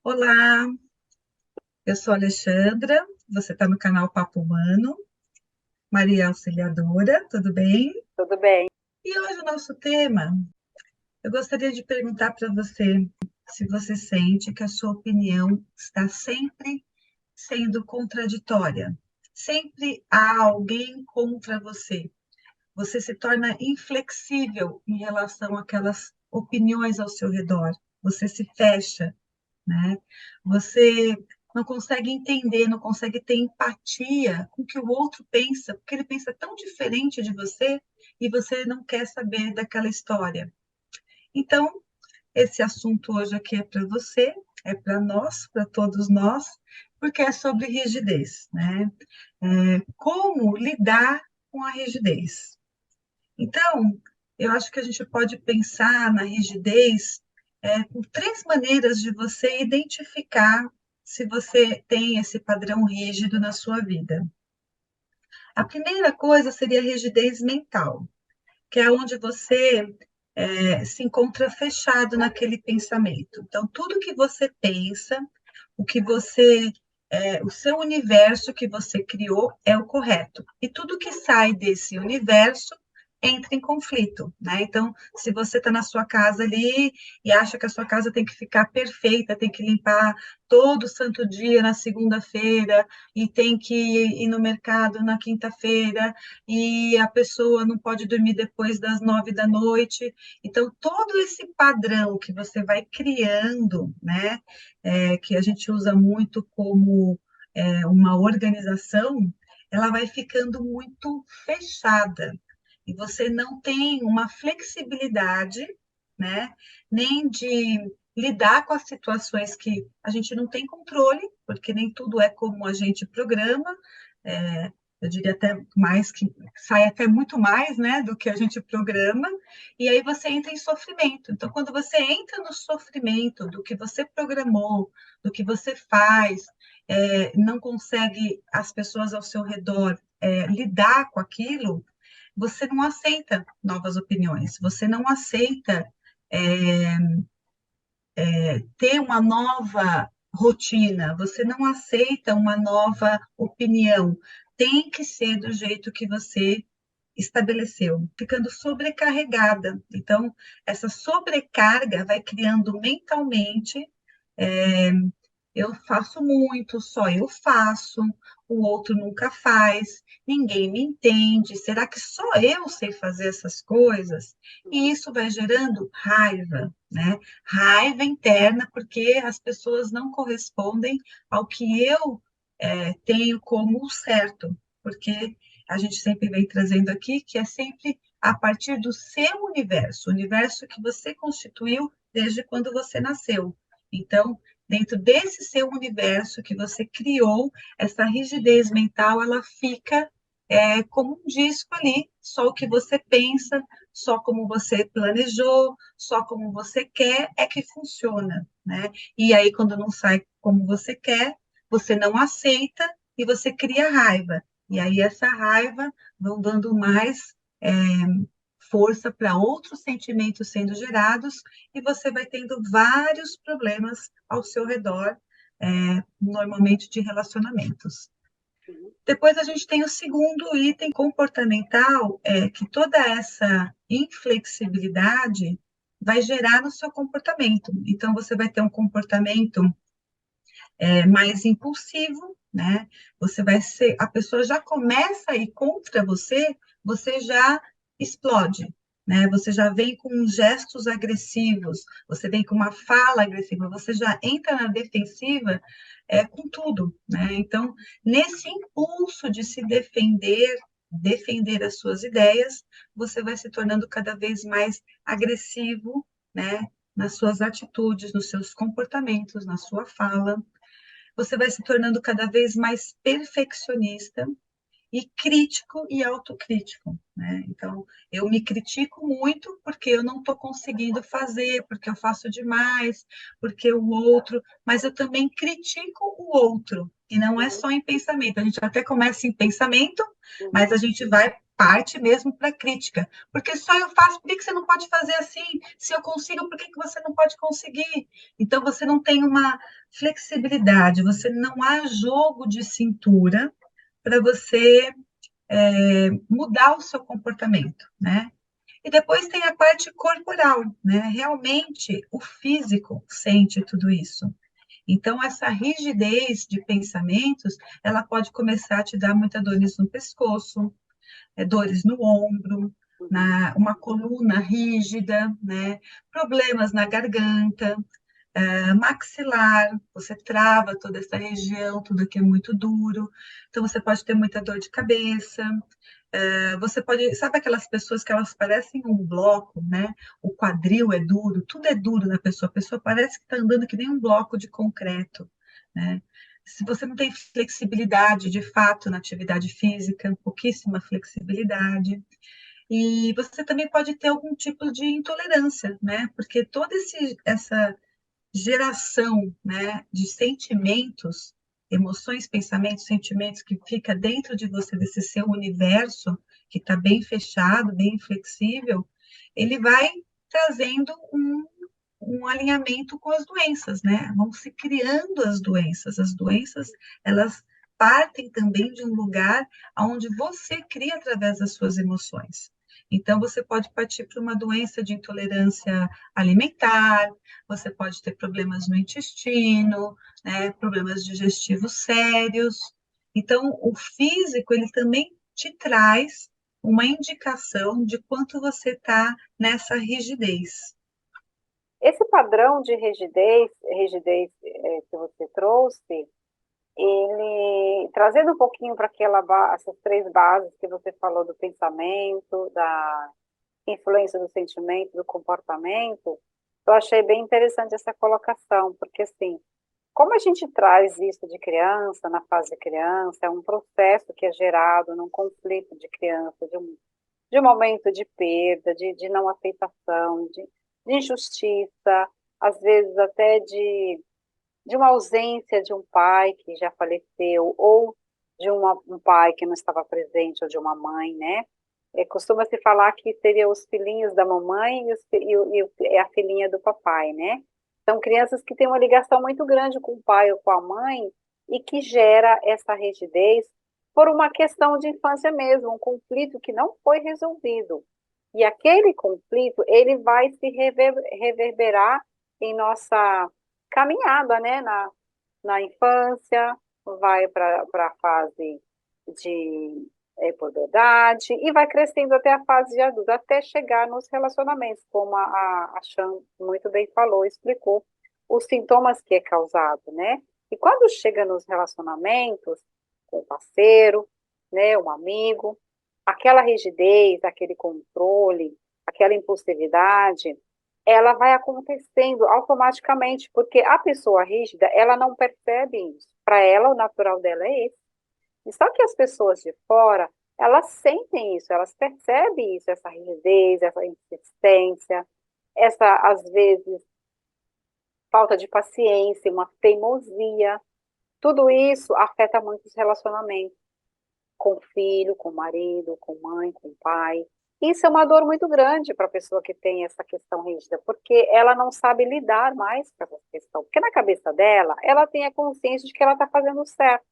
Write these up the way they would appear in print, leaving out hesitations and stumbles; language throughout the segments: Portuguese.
Olá, eu sou a Alexandra, você está no canal Papo Humano, Maria Auxiliadora, tudo bem? Tudo bem. E hoje o nosso tema, eu gostaria de perguntar para você se você sente que a sua opinião está sempre sendo contraditória, sempre há alguém contra você, você se torna inflexível em relação àquelas opiniões ao seu redor, você se fecha, né? Você não consegue entender, não consegue ter empatia com o que o outro pensa, porque ele pensa tão diferente de você e você não quer saber daquela história. Então, esse assunto hoje aqui é para você, é para nós, para todos nós, porque é sobre rigidez, né? Como lidar com a rigidez? Então, eu acho que a gente pode pensar na rigidez com três maneiras de você identificar se você tem esse padrão rígido na sua vida. A primeira coisa seria a rigidez mental, que é onde você se encontra fechado naquele pensamento. Então, tudo que você pensa, o que você, o seu universo que você criou é o correto. E tudo que sai desse universo entra em conflito, né? Então, se você está na sua casa ali e acha que a sua casa tem que ficar perfeita, tem que limpar todo santo dia na segunda-feira e tem que ir no mercado na quinta-feira e a pessoa não pode dormir depois das 9 da noite. Então, todo esse padrão que você vai criando, né? Que a gente usa muito como uma organização, ela vai ficando muito fechada e você não tem uma flexibilidade, né, nem de lidar com as situações que a gente não tem controle, porque nem tudo é como a gente programa, eu diria até mais que sai até muito mais, né, do que a gente programa, e aí você entra em sofrimento. Então, quando você entra no sofrimento do que você programou, do que você faz, não consegue as pessoas ao seu redor lidar com aquilo, você não aceita novas opiniões, você não aceita é, ter uma nova rotina, você não aceita uma nova opinião. Tem que ser do jeito que você estabeleceu, ficando sobrecarregada. Então, essa sobrecarga vai criando mentalmente é, eu faço muito, só eu faço, o outro nunca faz, ninguém me entende. Será que só eu sei fazer essas coisas? E isso vai gerando raiva, né? Raiva interna, porque as pessoas não correspondem ao que eu tenho como certo, porque a gente sempre vem trazendo aqui que é sempre a partir do seu universo, o universo que você constituiu desde quando você nasceu. Então, dentro desse seu universo que você criou, essa rigidez mental, ela fica como um disco ali, só o que você pensa, só como você planejou, só como você quer é que funciona, né? E aí, quando não sai como você não aceita e você cria raiva. E aí, essa raiva vão dando mais força para outros sentimentos sendo gerados e você vai tendo vários problemas ao seu redor, normalmente de relacionamentos. Depois a gente tem o segundo item comportamental, que toda essa inflexibilidade vai gerar no seu comportamento. Então, você vai ter um comportamento mais impulsivo, né? Você vai ser, a pessoa já começa a ir contra você, você já explode, né? Você já vem com gestos agressivos, você vem com uma fala agressiva, você já entra na defensiva com tudo, né? Então, nesse impulso de se defender, defender as suas ideias, você vai se tornando cada vez mais agressivo, né? Nas suas atitudes, nos seus comportamentos, na sua fala, você vai se tornando cada vez mais perfeccionista e crítico e autocrítico, né? Então, eu me critico muito porque eu não estou conseguindo fazer, porque eu faço demais, porque o outro, mas eu também critico o outro, e não é Uhum, só em pensamento. A gente até começa em pensamento, mas uhum, a gente vai parte mesmo para crítica. Porque só eu faço, por que você não pode fazer assim? Se eu consigo, por que você não pode conseguir? Então, você não tem uma flexibilidade, você não há jogo de cintura para você mudar o seu comportamento, né? E depois tem a parte corporal, né? Realmente o físico sente tudo isso. Então, essa rigidez de pensamentos, ela pode começar a te dar muitas dores no pescoço, dores no ombro, uhum. uma coluna rígida, né? Problemas na garganta, maxilar, você trava toda essa região, tudo que é muito duro. Então, você pode ter muita dor de cabeça. Você pode, sabe aquelas pessoas que elas parecem um bloco, né? O quadril é duro, tudo é duro na pessoa. A pessoa parece que está andando que nem um bloco de concreto, né? Se você não tem flexibilidade de fato na atividade física, pouquíssima flexibilidade, e você também pode ter algum tipo de intolerância, né? Porque toda essa geração, né, de sentimentos, emoções, pensamentos, sentimentos que fica dentro de você, desse seu universo, que está bem fechado, bem flexível, ele vai trazendo um alinhamento com as doenças, né? Vão se criando as doenças. As doenças, elas partem também de um lugar onde você cria através das suas emoções. Então, você pode partir para uma doença de intolerância alimentar, você pode ter problemas no intestino, né, problemas digestivos sérios. Então, o físico, ele também te traz uma indicação de quanto você está nessa rigidez. Esse padrão de rigidez que você trouxe, ele trazendo um pouquinho para essas três bases que você falou do pensamento, da influência do sentimento, do comportamento, eu achei bem interessante essa colocação, porque assim, como a gente traz isso de criança, na fase de criança, é um processo que é gerado num conflito de criança, de um momento de perda, de não aceitação, de injustiça, às vezes até de uma ausência de um pai que já faleceu, ou de um pai que não estava presente, ou de uma mãe, né? Costuma-se falar que seriam os filhinhos da mamãe e a filhinha do papai, né? São crianças que têm uma ligação muito grande com o pai ou com a mãe e que gera essa rigidez por uma questão de infância mesmo, um conflito que não foi resolvido. E aquele conflito, ele vai se reverberar em nossa caminhada, né? Na infância, vai para a fase de puberdade e vai crescendo até a fase de adulto, até chegar nos relacionamentos, como a Chan muito bem falou, explicou os sintomas que é causado, né? E quando chega nos relacionamentos, com o parceiro, né, um amigo, aquela rigidez, aquele controle, aquela impulsividade, ela vai acontecendo automaticamente, porque a pessoa rígida, ela não percebe isso. Para ela, o natural dela é esse. E só que as pessoas de fora, elas sentem isso, elas percebem isso, essa rigidez, essa insistência, essa, às vezes, falta de paciência, uma teimosia. Tudo isso afeta muito os relacionamentos com o filho, com o marido, com mãe, com o pai. Isso é uma dor muito grande para a pessoa que tem essa questão rígida, porque ela não sabe lidar mais com essa questão. Porque na cabeça dela, ela tem a consciência de que ela está fazendo certo.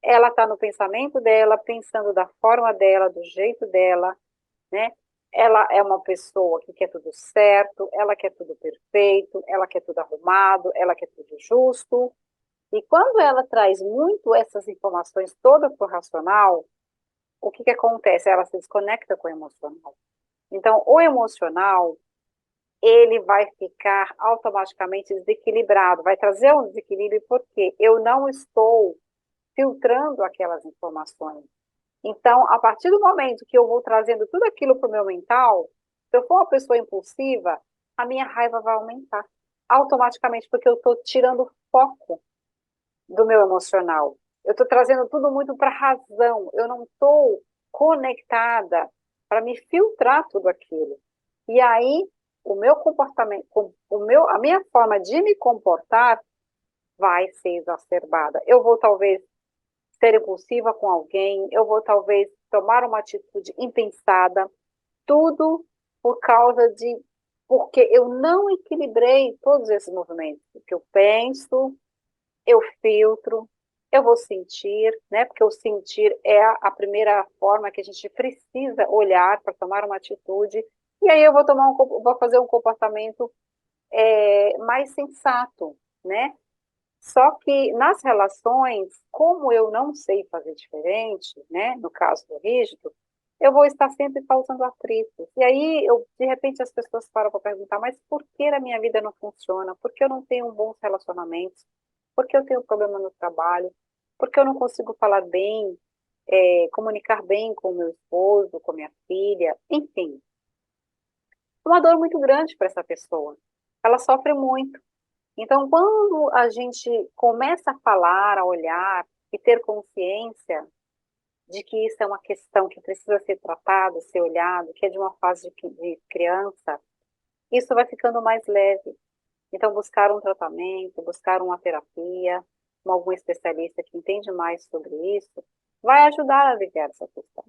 Ela está no pensamento dela, pensando da forma dela, do jeito dela, né? Ela é uma pessoa que quer tudo certo, ela quer tudo perfeito, ela quer tudo arrumado, ela quer tudo justo. E quando ela traz muito essas informações todas para o racional, o que acontece? Ela se desconecta com o emocional. Então, o emocional, ele vai ficar automaticamente desequilibrado, vai trazer um desequilíbrio porque eu não estou filtrando aquelas informações. Então, a partir do momento que eu vou trazendo tudo aquilo para o meu mental, se eu for uma pessoa impulsiva, a minha raiva vai aumentar automaticamente, porque eu estou tirando o foco do meu emocional. Eu estou trazendo tudo muito para a razão, eu não estou conectada para me filtrar tudo aquilo. E aí, o meu comportamento, a minha forma de me comportar vai ser exacerbada. Eu vou talvez ser impulsiva com alguém, eu vou talvez tomar uma atitude impensada, tudo por causa de porque eu não equilibrei todos esses movimentos. O que eu penso, eu filtro, eu vou sentir, né? Porque o sentir é a primeira forma que a gente precisa olhar para tomar uma atitude. E aí eu vou fazer um comportamento mais sensato, né? Só que nas relações, como eu não sei fazer diferente, né? No caso do rígido, eu vou estar sempre causando atritos. E aí, de repente, as pessoas param para perguntar, mas por que a minha vida não funciona? Por que eu não tenho bons relacionamentos? Por que eu tenho problema no trabalho? Por que eu não consigo falar bem, comunicar bem com o meu esposo, com a minha filha? Enfim, uma dor muito grande para essa pessoa. Ela sofre muito. Então, quando a gente começa a falar, a olhar e ter consciência de que isso é uma questão que precisa ser tratada, ser olhado, que é de uma fase de criança, isso vai ficando mais leve. Então, buscar um tratamento, buscar uma terapia, algum especialista que entende mais sobre isso, vai ajudar a aliviar essa questão,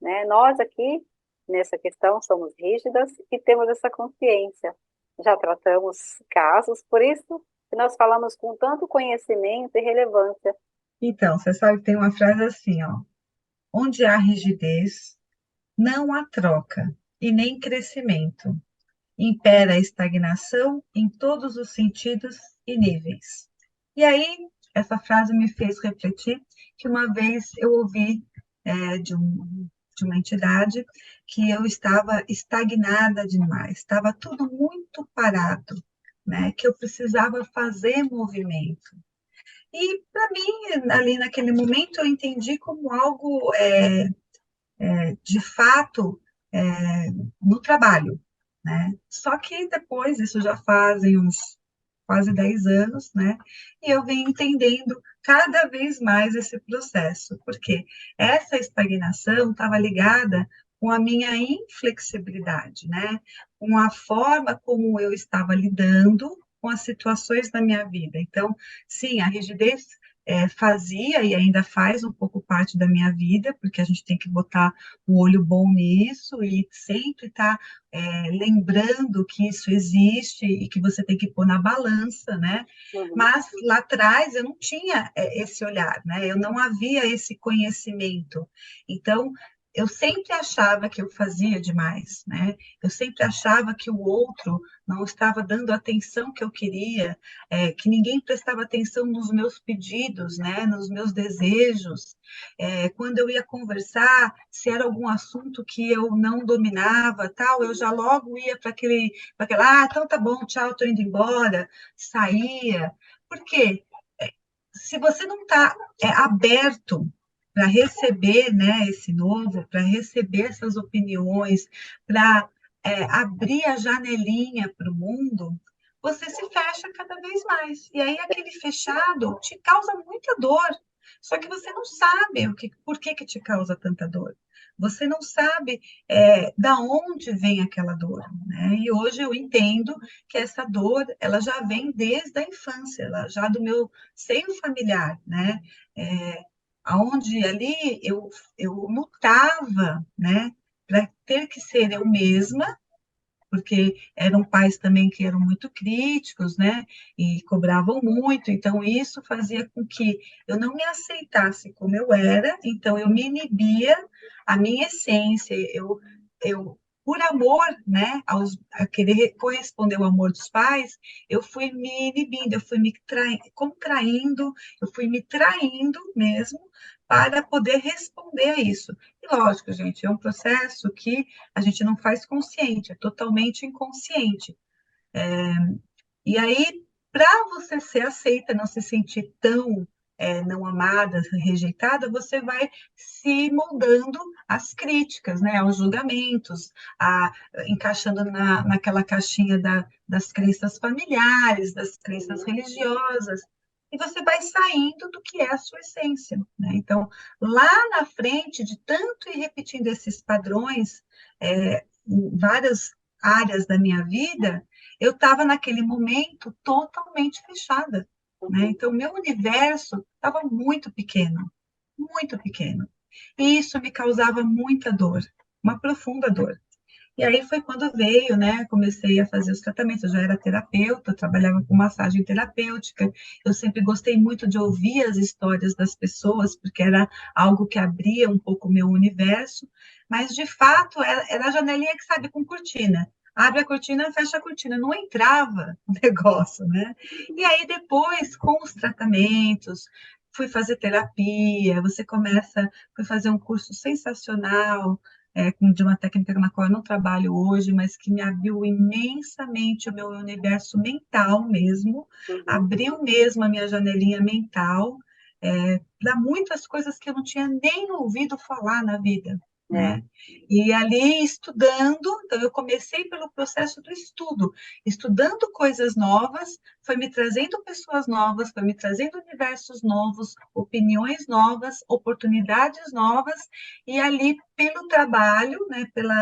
né? Nós aqui, nessa questão, somos rígidas e temos essa consciência. Já tratamos casos, por isso que nós falamos com tanto conhecimento e relevância. Então, você sabe que tem uma frase assim, ó, onde há rigidez, não há troca e nem crescimento. Impera a estagnação em todos os sentidos e níveis. E aí, essa frase me fez refletir que uma vez eu ouvi de uma entidade que eu estava estagnada demais, estava tudo muito parado, né? Que eu precisava fazer movimento. E para mim, ali naquele momento, eu entendi como algo de fato é, no trabalho, né? Só que depois, isso já fazem uns quase 10 anos, né? E eu vim entendendo cada vez mais esse processo, porque essa estagnação estava ligada com a minha inflexibilidade, né? Com a forma como eu estava lidando com as situações da minha vida. Então, sim, a rigidez fazia e ainda faz um pouco parte da minha vida, porque a gente tem que botar o olho bom nisso e sempre estar lembrando que isso existe e que você tem que pôr na balança, né? Uhum. Mas lá atrás eu não tinha esse olhar, né? Eu não havia esse conhecimento. Então, eu sempre achava que eu fazia demais, né? Eu sempre achava que o outro não estava dando a atenção que eu queria, que ninguém prestava atenção nos meus pedidos, né? Nos meus desejos. Quando eu ia conversar, se era algum assunto que eu não dominava, tal, eu já logo ia para aquela, então tá bom, tchau, estou indo embora, saía. Por quê? Se você não está aberto para receber, né, esse novo, para receber essas opiniões, para abrir a janelinha para o mundo, você se fecha cada vez mais. E aí aquele fechado te causa muita dor. Só que você não sabe por que te causa tanta dor. Você não sabe da onde vem aquela dor, né? E hoje eu entendo que essa dor, ela já vem desde a infância, ela já do meu seio familiar, né? Aonde ali eu lutava, né? Para ter que ser eu mesma, porque eram pais também que eram muito críticos, né? E cobravam muito, então isso fazia com que eu não me aceitasse como eu era, então eu me inibia a minha essência, eu por amor, né, a querer corresponder ao amor dos pais, eu fui me inibindo, eu fui me contraindo, eu fui me traindo mesmo para poder responder a isso. E lógico, gente, é um processo que a gente não faz consciente, é totalmente inconsciente. E aí, para você ser aceita, não se sentir tão não amada, rejeitada, você vai se moldando às críticas, né, aos julgamentos, encaixando naquela caixinha das crenças familiares, das crenças religiosas. e você vai saindo do que é a sua essência, né? Então, lá na frente, de tanto ir repetindo esses padrões, em várias áreas da minha vida, eu estava naquele momento totalmente fechada, né? Uhum. Então, meu universo estava muito pequeno, muito pequeno. E isso me causava muita dor, uma profunda dor. E aí foi quando veio, né? Comecei a fazer os tratamentos. Eu já era terapeuta, trabalhava com massagem terapêutica. Eu sempre gostei muito de ouvir as histórias das pessoas, porque era algo que abria um pouco o meu universo. Mas, de fato, era a janelinha que sabe, com cortina. Abre a cortina, fecha a cortina. Não entrava o negócio, né? E aí, depois, com os tratamentos, fui fazer terapia. Você começa, fui fazer um curso sensacional de uma técnica na qual eu não trabalho hoje, mas que me abriu imensamente o meu universo mental mesmo, Uhum. abriu mesmo a minha janelinha mental, para muitas coisas que eu não tinha nem ouvido falar na vida, É, né? E ali estudando, então eu comecei pelo processo do estudo, estudando coisas novas, foi me trazendo pessoas novas, foi me trazendo universos novos, opiniões novas, oportunidades novas, e ali, pelo trabalho, né, pelo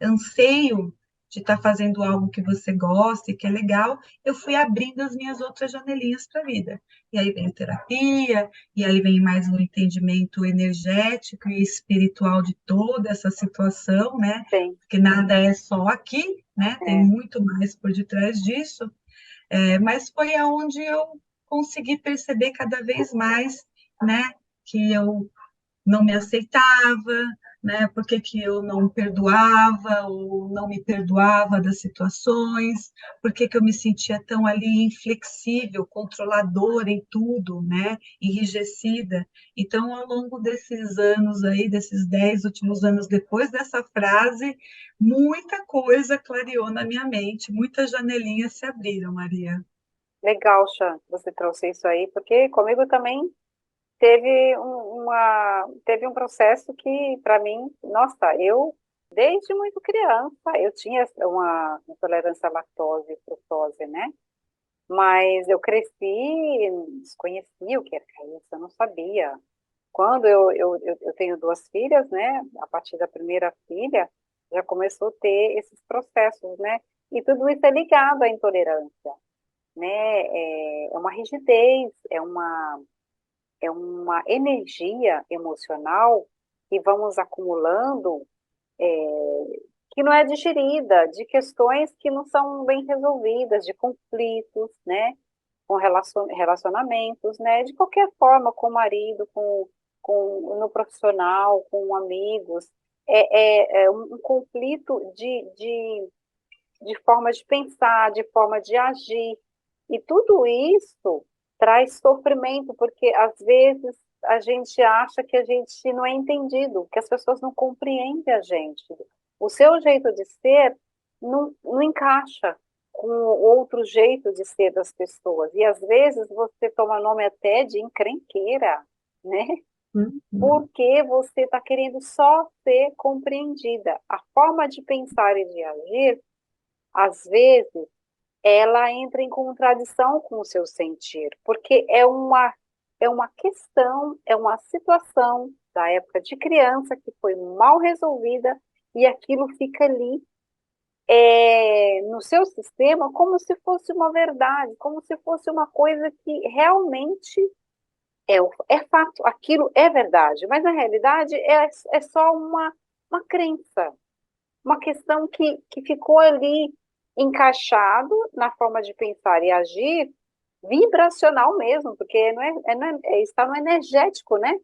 anseio de estar fazendo algo que você gosta e que é legal, eu fui abrindo as minhas outras janelinhas para a vida. E aí vem a terapia, e aí vem mais um entendimento energético e espiritual de toda essa situação, né? tem, Porque nada é só aqui, né? Tem é, muito mais por detrás disso. Mas foi aonde eu consegui perceber cada vez mais, né? Que eu não me aceitava, né? Por que que eu não perdoava ou não me perdoava das situações? Por que que eu me sentia tão ali inflexível, controladora em tudo, né? Enrijecida. Então, ao longo desses anos aí, desses 10 últimos anos depois dessa frase, muita coisa clareou na minha mente, muitas janelinhas se abriram, Maria. legal, Chan, que você trouxe isso aí, porque comigo também teve um processo que, para mim, nossa, eu, desde muito criança, eu tinha uma intolerância à lactose e frutose, né? Mas eu cresci, desconhecia o que era isso, eu não sabia. Quando eu tenho duas filhas, né? A partir da primeira filha, já começou a ter esses processos, né? E tudo isso é ligado à intolerância, né? É uma rigidez, é uma energia emocional que vamos acumulando, que não é digerida, de questões que não são bem resolvidas, de conflitos, né? Com relacionamentos, né? De qualquer forma, com o marido, no profissional, com amigos. É um conflito de forma de pensar, de forma de agir. E tudo isso traz sofrimento, porque às vezes a gente acha que a gente não é entendido, que as pessoas não compreendem a gente. O seu jeito de ser não encaixa com o outro jeito de ser das pessoas. E às vezes você toma nome até de encrenqueira, né? Uhum. Porque você está querendo só ser compreendida. A forma de pensar e de agir, às vezes, ela entra em contradição com o seu sentir, porque é uma questão, é uma situação da época de criança que foi mal resolvida e aquilo fica ali no seu sistema como se fosse uma verdade, como se fosse uma coisa que realmente é fato, aquilo é verdade, mas na realidade é só uma crença, uma questão que ficou ali encaixado na forma de pensar e agir vibracional mesmo, porque está no energético, né?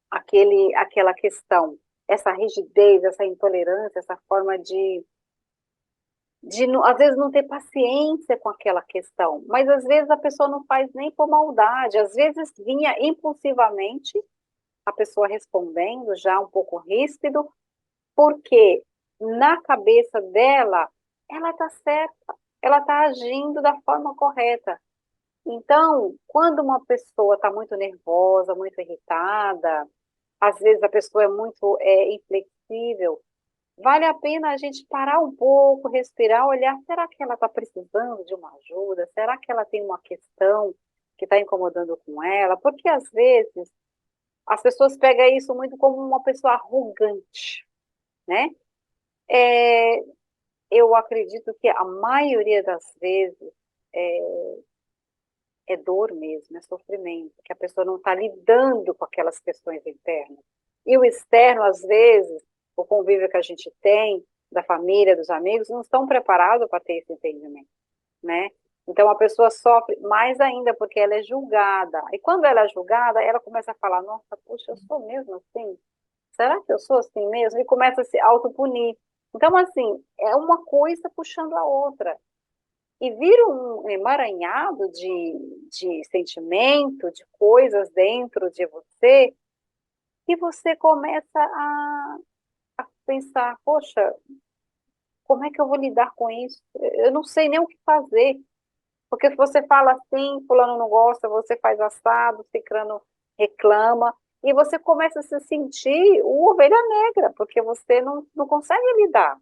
Aquela questão, essa rigidez, essa intolerância, essa forma às vezes não ter paciência com aquela questão, mas às vezes a pessoa não faz nem por maldade, às vezes vinha impulsivamente a pessoa respondendo já um pouco ríspido, porque na cabeça dela, ela está certa, ela está agindo da forma correta. Então, quando uma pessoa está muito nervosa, muito irritada, às vezes a pessoa é muito inflexível, vale a pena a gente parar um pouco, respirar, olhar, será que ela está precisando de uma ajuda? Será que ela tem uma questão? que está incomodando com ela, porque às vezes as pessoas pegam isso muito como uma pessoa arrogante, né? É, eu acredito que a maioria das vezes é dor mesmo, é sofrimento, que a pessoa não está lidando com aquelas questões internas. E o externo, às vezes, o convívio que a gente tem, da família, dos amigos, não estão preparados para ter esse entendimento, né? Então a pessoa sofre mais ainda porque ela é julgada. E quando ela é julgada, ela começa a falar: nossa, puxa, eu sou mesmo assim? Será que eu sou assim mesmo? E começa a se autopunir. Então, assim, é uma coisa puxando a outra. E vira um emaranhado de sentimento, de coisas dentro de você, e você começa a pensar: poxa, como é que eu vou lidar com isso? Eu não sei nem o que fazer. Porque se você fala assim, fulano não gosta, você faz assado, ciclano reclama, e você começa a se sentir o ovelha negra, porque você não consegue lidar.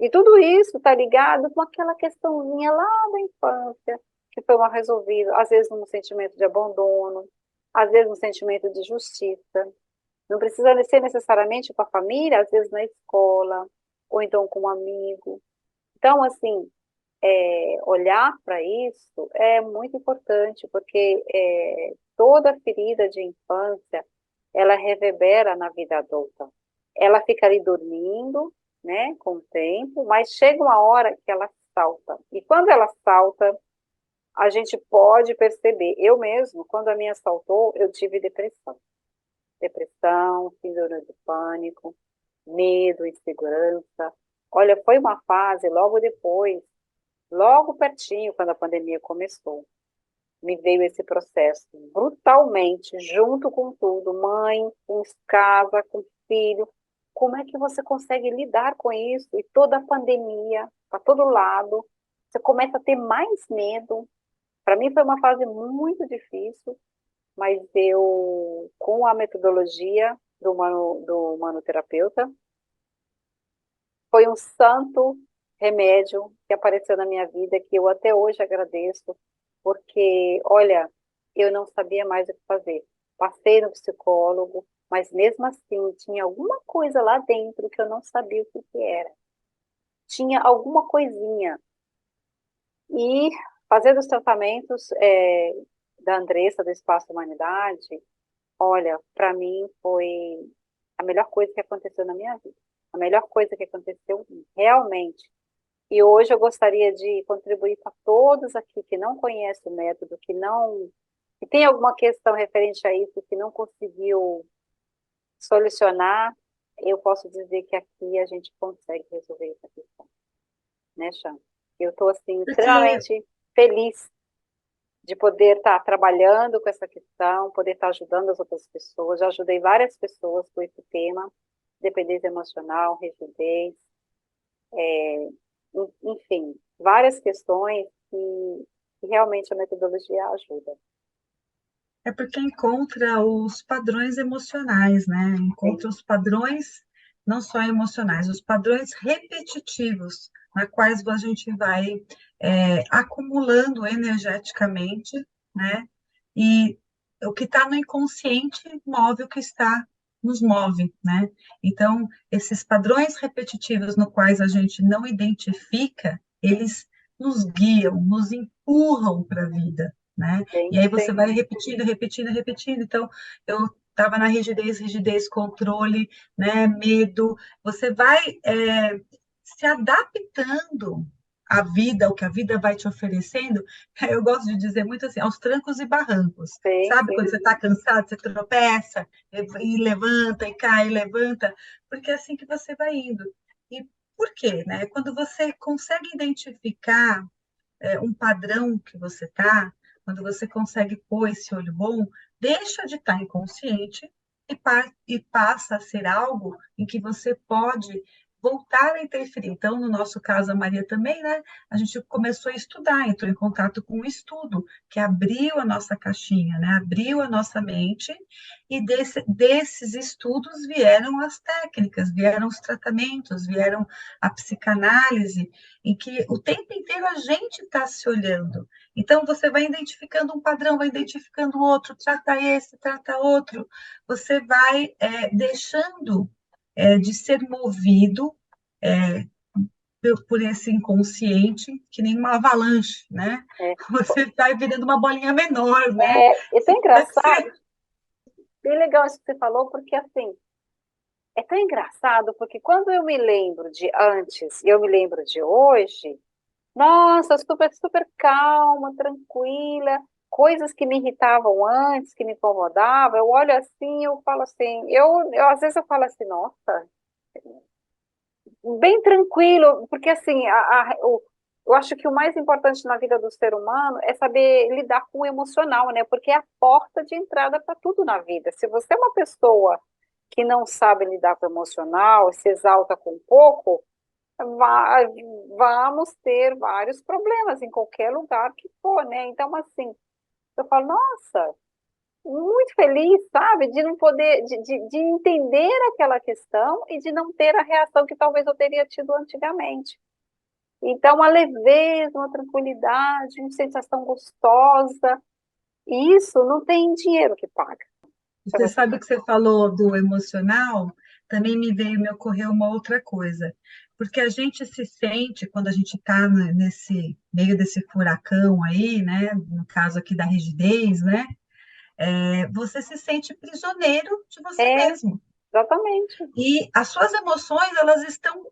E tudo isso está ligado com aquela questãozinha lá da infância, que foi mal resolvida, às vezes num sentimento de abandono, às vezes num sentimento de justiça. Não precisa ser necessariamente com a família, às vezes na escola, ou então com um amigo. Então, assim, olhar para isso é muito importante, porque toda ferida de infância, ela reverbera na vida adulta. Ela fica ali dormindo, né, com o tempo, mas chega uma hora que ela salta. E quando ela salta, a gente pode perceber. Eu mesmo, quando a minha saltou, eu tive depressão. Depressão, síndrome de pânico, medo, insegurança. Olha, foi uma fase logo depois, logo pertinho, quando a pandemia começou, me veio esse processo brutalmente, junto com tudo, mãe, com casa, com filho. Como é que você consegue lidar com isso? E toda a pandemia, para todo lado, você começa a ter mais medo. Para mim foi uma fase muito difícil, mas eu, com a metodologia do manoterapeuta, foi um santo remédio que apareceu na minha vida, que eu até hoje agradeço, porque, olha, eu não sabia mais o que fazer. Passei no psicólogo, mas mesmo assim tinha alguma coisa lá dentro que eu não sabia o que que era. Tinha alguma coisinha. E fazendo os tratamentos da Andressa, do Espaço Humanidade, olha, para mim foi a melhor coisa que aconteceu na minha vida. A melhor coisa que aconteceu realmente. E hoje eu gostaria de contribuir para todos aqui que não conhecem o método, que tem alguma questão referente a isso, que não conseguiu solucionar, eu posso dizer que aqui a gente consegue resolver essa questão, né, Chan? Eu estou, assim, Porque extremamente feliz de poder estar trabalhando com essa questão, poder estar ajudando as outras pessoas. Já ajudei várias pessoas com esse tema, dependência emocional, rigidez, enfim, várias questões que realmente a metodologia ajuda. é porque encontra os padrões emocionais, né? Encontra Sim, os padrões não só emocionais, os padrões repetitivos, na quais a gente vai acumulando energeticamente, né? E o que está no inconsciente move o que está nos move, né? Então, esses padrões repetitivos no quais a gente não identifica, eles nos guiam, nos empurram para a vida, né? E sim, aí você sim, vai repetindo, repetindo, repetindo. Então, eu estava na rigidez, rigidez, controle, né? Medo. Você vai se adaptando à vida, o que a vida vai te oferecendo. Eu gosto de dizer muito assim, aos trancos e barrancos. sim, Sabe sim, quando você está cansado, você tropeça e levanta e cai, e levanta, porque é assim que você vai indo. E por quê, né? Quando você consegue identificar um padrão que você está, quando você consegue pôr esse olho bom, deixa de estar inconsciente e passa a ser algo em que você pode voltar a interferir. Então, no nosso caso, a Maria também, né? A gente começou a estudar, entrou em contato com o estudo, que abriu a nossa caixinha, né? Abriu a nossa mente, e desses estudos vieram as técnicas, vieram os tratamentos, vieram a psicanálise, em que o tempo inteiro a gente está se olhando. Então, você vai identificando um padrão, vai identificando outro, trata esse, trata outro, você vai deixando de ser movido é, por esse inconsciente, que nem uma avalanche, né? É, Você vai virando uma bolinha menor, né? é tão Vai engraçado, ser. bem legal isso que você falou, porque assim, é tão engraçado, porque quando eu me lembro de antes e eu me lembro de hoje, nossa, super, super calma, tranquila, coisas que me irritavam antes, que me incomodavam, eu olho assim, eu falo assim, às vezes eu falo assim, nossa, bem tranquilo, porque assim, eu acho que o mais importante na vida do ser humano é saber lidar com o emocional, né? Porque é a porta de entrada para tudo na vida. Se você é uma pessoa que não sabe lidar com o emocional, se exalta com pouco, va- vamos ter vários problemas em qualquer lugar que for, né? Então, assim, eu falo, nossa, muito feliz, sabe, de não poder, de entender aquela questão e de não ter a reação que talvez eu teria tido antigamente. Então, uma leveza, uma tranquilidade, uma sensação gostosa, e isso não tem dinheiro que paga. Para Você você sabe que você falou do emocional, também me ocorreu uma outra coisa, porque a gente se sente, quando a gente está nesse meio desse furacão aí, né, no caso aqui da rigidez, né, você se sente prisioneiro de você é, mesmo. exatamente. E as suas emoções, elas estão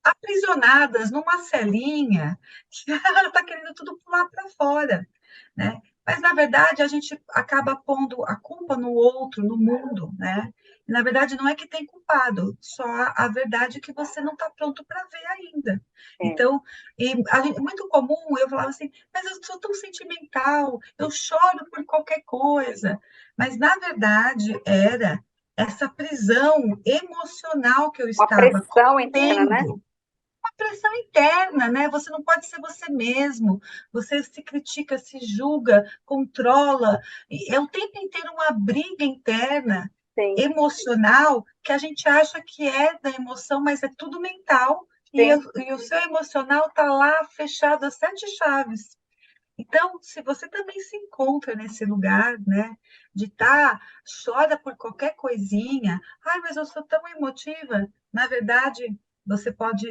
aprisionadas numa celinha que ela está querendo tudo pular para fora, né? Mas, na verdade, a gente acaba pondo a culpa no outro, no mundo, né? E, na verdade, não é que tem culpado, só a verdade é que você não está pronto para ver ainda. É. Então, é muito comum eu falar assim, mas eu sou tão sentimental, eu choro por qualquer coisa. Mas, na verdade, era essa prisão emocional que eu Uma estava pressão interna, né? contendo, pressão interna, né? Você não pode ser você mesmo. Você se critica, se julga, controla. E é o tempo inteiro uma briga interna, Sim, emocional, que a gente acha que é da emoção, mas é tudo mental. sim. E o seu emocional está lá fechado a sete chaves. Então, se você também se encontra nesse lugar, né, de estar, chora por qualquer coisinha, ai, mas eu sou tão emotiva. Na verdade, você pode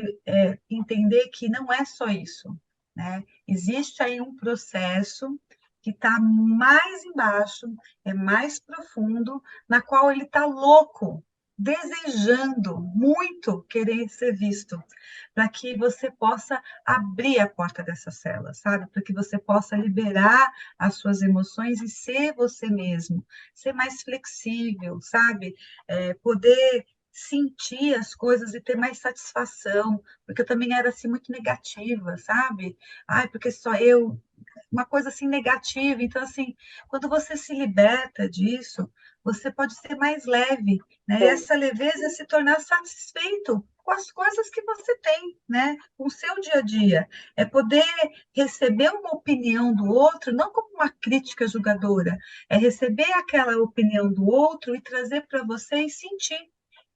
entender que não é só isso, né? Existe aí um processo que está mais embaixo, é mais profundo, na qual ele está louco, desejando muito querer ser visto, para que você possa abrir a porta dessa cela, sabe? Para que você possa liberar as suas emoções e ser você mesmo, ser mais flexível, sabe? Poder sentir as coisas e ter mais satisfação, porque eu também era assim muito negativa, sabe? Ai, porque só eu, uma coisa assim negativa. Então, assim, quando você se liberta disso, você pode ser mais leve, né? E Sim. essa leveza é se tornar satisfeito com as coisas que você tem, né? Com o seu dia a dia. É poder receber uma opinião do outro, não como uma crítica julgadora, é receber aquela opinião do outro e trazer para você e sentir.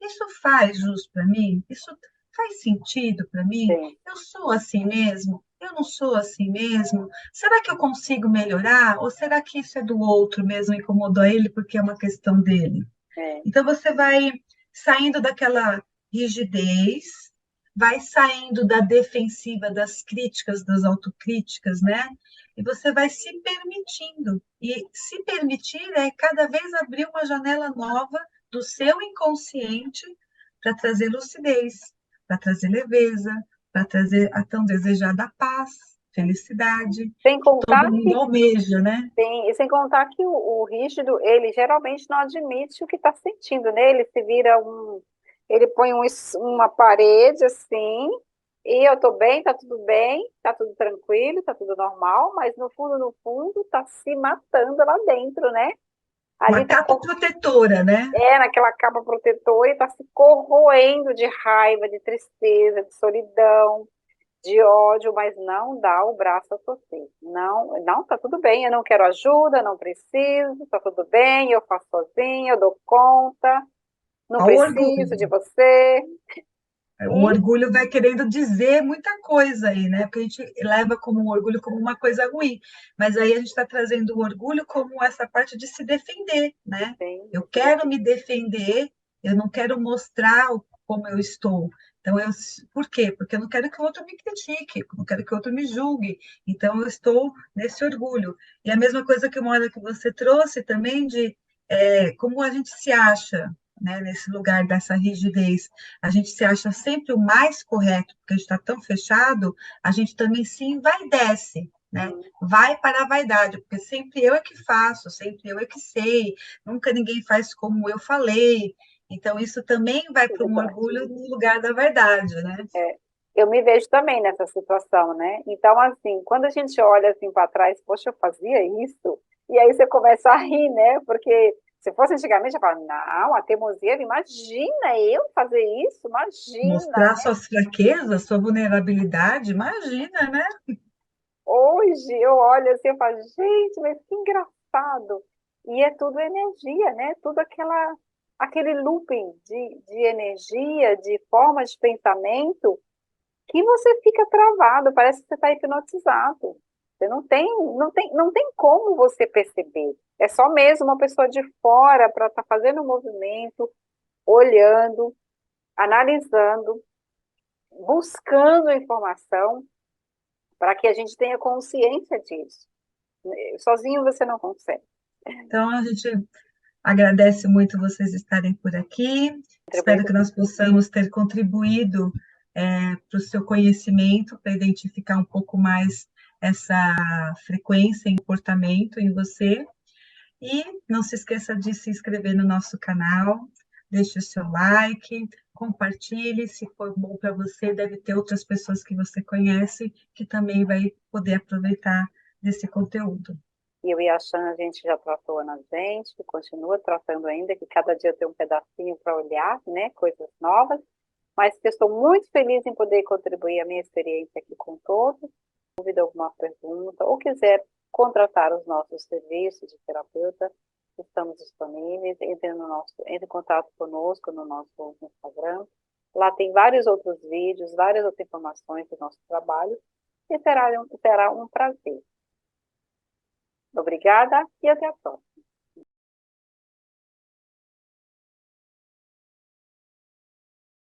Isso faz jus para mim? Isso faz sentido para mim? Sim. Eu sou assim mesmo? Eu não sou assim mesmo? Será que eu consigo melhorar? Ou será que isso é do outro mesmo, incomodou ele porque é uma questão dele? É. Então, você vai saindo daquela rigidez, vai saindo da defensiva, das críticas, das autocríticas, né? E você vai se permitindo. E se permitir é cada vez abrir uma janela nova do seu inconsciente para trazer lucidez, para trazer leveza, para trazer a tão desejada paz, felicidade, Sem que contar todo mundo que almeja, né? tem, e sem contar que o rígido, ele geralmente não admite o que está sentindo, né? Ele se vira ele põe uma parede assim, e eu tô bem, tá tudo tranquilo, tá tudo normal, mas no fundo, tá se matando lá dentro, né? Uma Ali está capa protetora, né? naquela capa protetora e está se corroendo de raiva, de tristeza, de solidão, de ódio, mas não dá o braço a torcer. Não, não, tá tudo bem, eu não quero ajuda, não preciso, tá tudo bem, eu faço sozinha, eu dou conta, não Ao preciso de orgulho. você. O E orgulho vai querendo dizer muita coisa aí, né? Porque a gente leva como um orgulho como uma coisa ruim, mas aí a gente está trazendo o orgulho como essa parte de se defender, né? tem Eu esse quero defeito. me defender, eu não quero mostrar como eu estou. Então, por quê? Porque eu não quero que o outro me critique, eu não quero que o outro me julgue. Então, eu estou nesse orgulho. E a mesma coisa que uma hora que você trouxe também de como a gente se acha, né, nesse lugar dessa rigidez. A gente se acha sempre o mais correto, porque a gente está tão fechado, a gente também se envaidece, né? Hum, Vai para a vaidade, porque sempre eu é que faço, sempre eu é que sei, nunca ninguém faz como eu falei. Então, isso também vai é para um verdade. orgulho no lugar da verdade, né? É, eu me vejo também nessa situação, né? Então, assim, quando a gente olha assim para trás, poxa, eu fazia isso, e aí você começa a rir, né? Porque se fosse antigamente, eu falava, não, a teimosia, imagina eu fazer isso, imagina, Mostrar né? suas fraquezas, sua vulnerabilidade, imagina, né? Hoje eu olho assim e falo, gente, mas que engraçado. E é tudo energia, né? Tudo aquele looping de energia, de forma de pensamento que você fica travado, parece que você está hipnotizado. Você não tem como você perceber. É só mesmo uma pessoa de fora para estar fazendo um movimento, olhando, analisando, buscando informação para que a gente tenha consciência disso. Sozinho você não consegue Então, a gente agradece muito vocês estarem por aqui. contribuir Espero com que nós possamos ter contribuído para o seu conhecimento, para identificar um pouco mais essa frequência e comportamento em você. E não se esqueça de se inscrever no nosso canal, deixe o seu like, compartilhe. Se for bom para você, deve ter outras pessoas que você conhece que também vai poder aproveitar desse conteúdo. E eu e a Shan, a gente já tratou na gente, continua tratando ainda, que cada dia tem um pedacinho para olhar, né, coisas novas, mas que eu estou muito feliz em poder contribuir a minha experiência aqui com todos. Dúvida, alguma pergunta, ou quiser contratar os nossos serviços de terapeuta, estamos disponíveis, entre em contato conosco no nosso Instagram. Lá tem vários outros vídeos, várias outras informações do nosso trabalho, e será um prazer. Obrigada e até a próxima.